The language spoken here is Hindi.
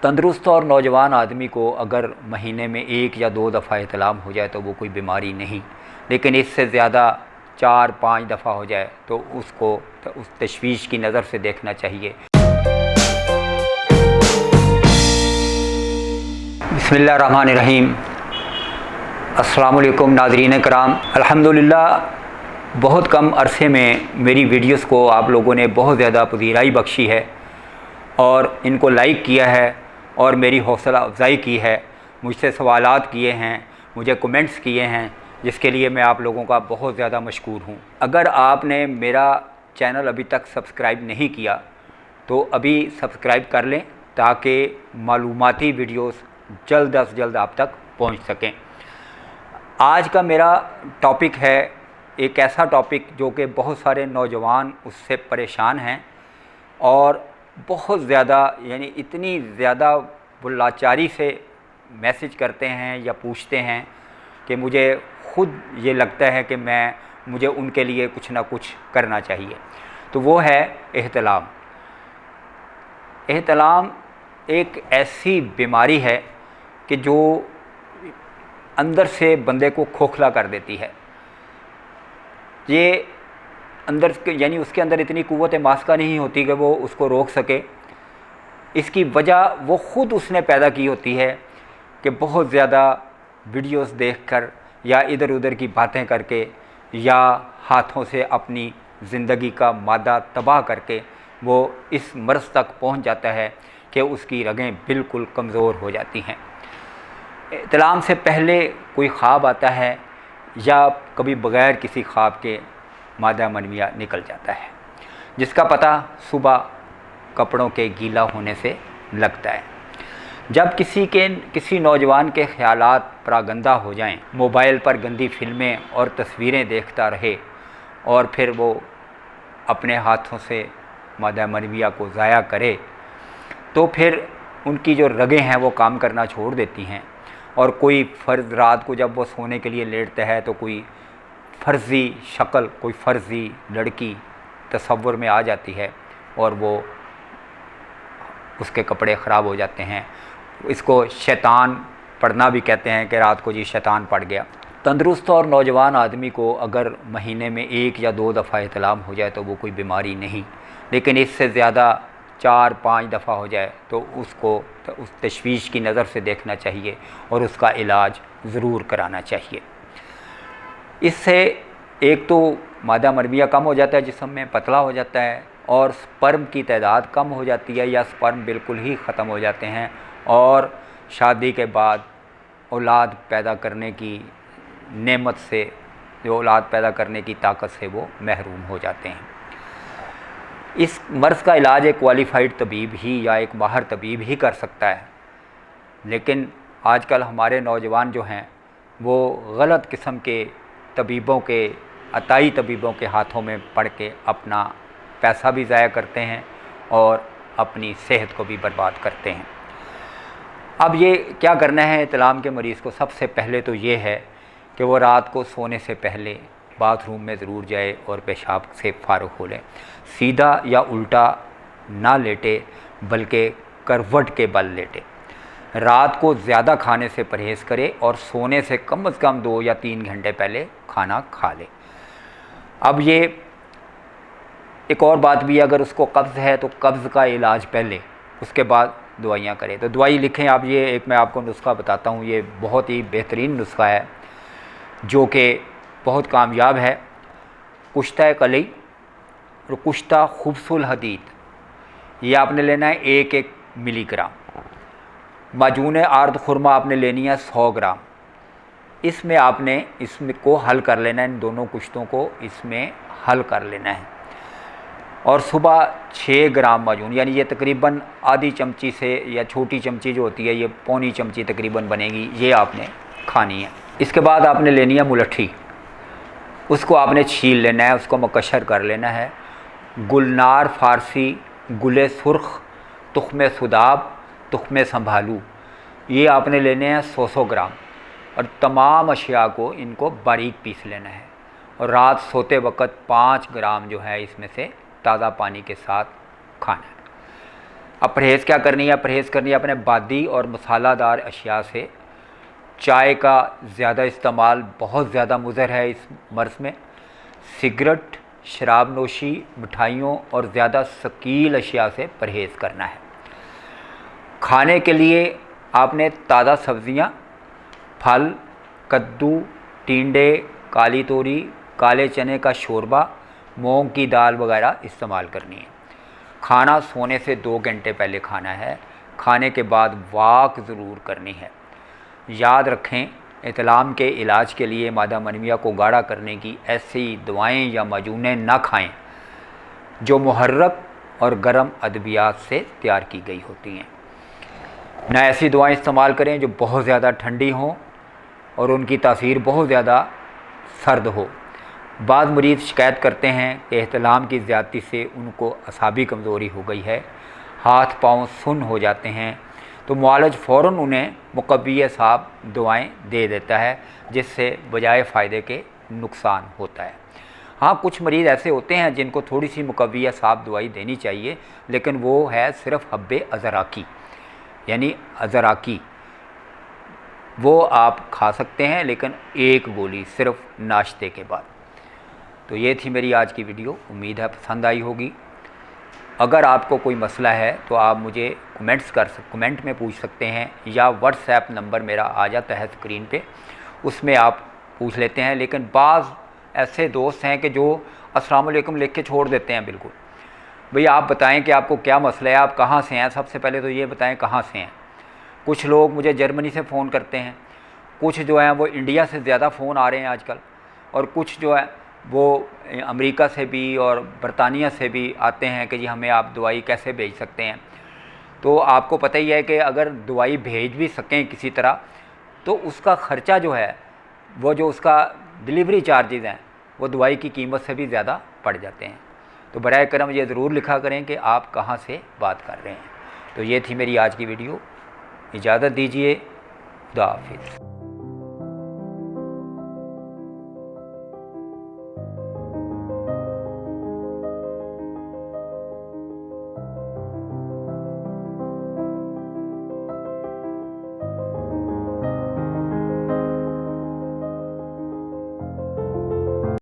तंदुरुस्त और नौजवान आदमी को अगर महीने में 1 या 2 दफ़ा एहतलाम हो जाए तो वो कोई बीमारी नहीं, लेकिन इससे ज़्यादा 4-5 दफ़ा हो जाए तो उसको उस तशवीश की नज़र से देखना चाहिए। बिस्मिल्लाहिर्रहमानिर्रहीम। अस्सलाम वालेकुम नाज़रीन कराम। अल्हम्दुलिल्लाह बहुत कम अरसे में मेरी वीडियोस को आप लोगों ने बहुत ज़्यादा पज़ीराई बख्शी है और इनको लाइक किया है और मेरी हौसला अफजाई की है, मुझसे सवालात किए हैं, मुझे कमेंट्स किए हैं, जिसके लिए मैं आप लोगों का बहुत ज़्यादा मशकूर हूँ। अगर आपने मेरा चैनल अभी तक सब्सक्राइब नहीं किया तो अभी सब्सक्राइब कर लें ताकि मालूमाती वीडियोस जल्द अज जल्द आप तक पहुँच सकें। आज का मेरा टॉपिक है एक ऐसा टॉपिक जो कि बहुत सारे नौजवान उससे परेशान हैं और बहुत ज़्यादा यानी इतनी ज़्यादा वो लाचारी से मैसेज करते हैं या पूछते हैं कि मुझे ख़ुद ये लगता है कि मुझे उनके लिए कुछ ना कुछ करना चाहिए। तो वो है एहतलाम। एहतलाम एक ऐसी बीमारी है कि जो अंदर से बंदे को खोखला कर देती है। ये अंदर यानी उसके अंदर इतनी कुव्वत मास्का नहीं होती कि वो उसको रोक सके। इसकी वजह वो ख़ुद उसने पैदा की होती है कि बहुत ज़्यादा वीडियोस देखकर या इधर उधर की बातें करके या हाथों से अपनी ज़िंदगी का मादा तबाह करके वो इस मर्ज़ तक पहुंच जाता है कि उसकी रगें बिल्कुल कमज़ोर हो जाती हैं। एहतलाम से पहले कोई ख्वाब आता है या कभी बग़ैर किसी ख्वाब के मादा मनविया निकल जाता है, जिसका पता सुबह कपड़ों के गीला होने से लगता है। जब किसी नौजवान के ख़यालात परागंदा हो जाएं, मोबाइल पर गंदी फिल्में और तस्वीरें देखता रहे और फिर वो अपने हाथों से मादा मनविया को ज़ाया करे, तो फिर उनकी जो रगें हैं वो काम करना छोड़ देती हैं और कोई फ़र्ज़ रात को जब वो सोने के लिए लेटता है तो कोई फ़र्ज़ी शक्ल, कोई फ़र्ज़ी लड़की तसव्वुर में आ जाती है और वो उसके कपड़े ख़राब हो जाते हैं। इसको शैतान पढ़ना भी कहते हैं कि रात को जी शैतान पड़ गया। तंदुरुस्त और नौजवान आदमी को अगर महीने में 1 या 2 दफ़ा एहतलाम हो जाए तो वो कोई बीमारी नहीं, लेकिन इससे ज़्यादा 4-5 दफ़ा हो जाए तो उसको उस तशवीश की नज़र से देखना चाहिए और उसका इलाज ज़रूर कराना चाहिए। इससे एक तो मादा मनविया कम हो जाता है, जिस्म में पतला हो जाता है और स्पर्म की तादाद कम हो जाती है या स्पर्म बिल्कुल ही ख़त्म हो जाते हैं और शादी के बाद औलाद पैदा करने की नेमत से, जो औलाद पैदा करने की ताकत से वो महरूम हो जाते हैं। इस मर्ज़ का इलाज एक क्वालिफ़ाइड तबीब ही या एक माहिर तबीब ही कर सकता है, लेकिन आजकल हमारे नौजवान जो हैं वो गलत किस्म के तबीबों के, अताई तबीबों के हाथों में पड़ के अपना पैसा भी ज़ाया करते हैं और अपनी सेहत को भी बर्बाद करते हैं। अब ये क्या करना है एहतलाम के मरीज़ को? सबसे पहले तो ये है कि वो रात को सोने से पहले बाथरूम में ज़रूर जाए और पेशाब से फ़ारुग़ हो लें। सीधा या उल्टा ना लेटे बल्कि करवट के बल लेटे। रात को ज़्यादा खाने से परहेज़ करे और सोने से कम से कम 2 या 3 घंटे पहले खाना खा ले। अब ये एक और बात भी है, अगर उसको कब्ज़ है तो कब्ज़ का इलाज पहले, उसके बाद दवाइयाँ करें। तो दवाई लिखें आप, ये एक मैं आपको नुस्खा बताता हूँ, ये बहुत ही बेहतरीन नुस्खा है जो कि बहुत कामयाब है। कुश्ता कली और कुश्ता खुब्सुल हदीद, ये आपने लेना है 1-1 मिलीग्राम। माजून आर्द खुरमा आपने लेनी है 100 ग्राम। इसमें आपने इसमें को हल कर लेना है, इन दोनों कुश्तों को इसमें हल कर लेना है और सुबह 6 ग्राम माजून, यानी ये तकरीबन आधी चमची से या छोटी चमची जो होती है ये पौनी चमची तकरीबन बनेगी, ये आपने खानी है। इसके बाद आपने लेनी है मुलट्ठी, उसको आपने छील लेना है, उसको मकशर कर लेना है। गुलनार फ़ारसी, गुले सुर्ख, तुख्मे सुदाब, तुख्मे संभालू, ये आपने लेने हैं 100 ग्राम और तमाम अशिया को इनको बारीक पीस लेना है और रात सोते वक्त 5 ग्राम जो है इसमें से ताज़ा पानी के साथ खाना है। अब परहेज़ क्या करनी है? परहेज़ करनी है अपने बादी और मसालादार अशिया से। चाय का ज़्यादा इस्तेमाल बहुत ज़्यादा मुज़र है इस मर्ज़ में। सिगरेट, शराब नोशी, मिठाइयों और ज़्यादा शकील अशिया से परहेज़ करना है। खाने के लिए आपने ताज़ा सब्ज़ियाँ, फल, कद्दू, टिंडे, काली तोरी, काले चने का शोरबा, मूंग की दाल वगैरह इस्तेमाल करनी है। खाना सोने से 2 घंटे पहले खाना है। खाने के बाद वॉक ज़रूर करनी है। याद रखें, इतलाम के इलाज के लिए मादा मनविया को गाढ़ा करने की ऐसी दवाएं या माजूनें ना खाएं जो मुहर्रक और गर्म अद्वियात से तैयार की गई होती हैं। ना ऐसी दवाएं इस्तेमाल करें जो बहुत ज़्यादा ठंडी हों और उनकी तासीर बहुत ज़्यादा सर्द हो। बाद मरीज़ शिकायत करते हैं कि एहतलाम की ज़्यादती से उनको असाबी कमज़ोरी हो गई है, हाथ पाँव सुन्न हो जाते हैं, तो मुआलज फ़ौरन उन्हें मुकव्वी साहब दवाएं दे देता है, जिससे बजाय फ़ायदे के नुकसान होता है। हाँ, कुछ मरीज़ ऐसे होते हैं जिनको थोड़ी सी मुकव्वी साहब दवाई देनी चाहिए, लेकिन वो है सिर्फ़ हब्बे अज़राकी, यानी अज़राकी, वो आप खा सकते हैं, लेकिन 1 गोली सिर्फ़ नाश्ते के बाद। तो ये थी मेरी आज की वीडियो, उम्मीद है पसंद आई होगी। अगर आपको कोई मसला है तो आप मुझे कमेंट में पूछ सकते हैं, या व्हाट्सएप नंबर मेरा आ जाता है स्क्रीन पे, उसमें आप पूछ लेते हैं। लेकिन बाज़ ऐसे दोस्त हैं कि जो अस्सलाम वालेकुम लिख के छोड़ देते हैं बिल्कुल। भैया आप बताएं कि आपको क्या मसला है, आप कहाँ से हैं, सबसे पहले तो ये बताएं कहाँ से हैं। कुछ लोग मुझे जर्मनी से फ़ोन करते हैं, कुछ जो हैं वो इंडिया से ज़्यादा फ़ोन आ रहे हैं आजकल, और कुछ जो है वो अमेरिका से भी और बरतानिया से भी आते हैं कि जी हमें आप दवाई कैसे भेज सकते हैं। तो आपको पता ही है कि अगर दवाई भेज भी सकें किसी तरह, तो उसका ख़र्चा जो है, वो जो उसका डिलीवरी चार्जेज़ हैं, वो दवाई की कीमत से भी ज़्यादा पड़ जाते हैं। तो बराए करम ये ज़रूर लिखा करें कि आप कहाँ से बात कर रहे हैं। तो ये थी मेरी आज की वीडियो, इजाज़त दीजिए, खुदा हाफिज़।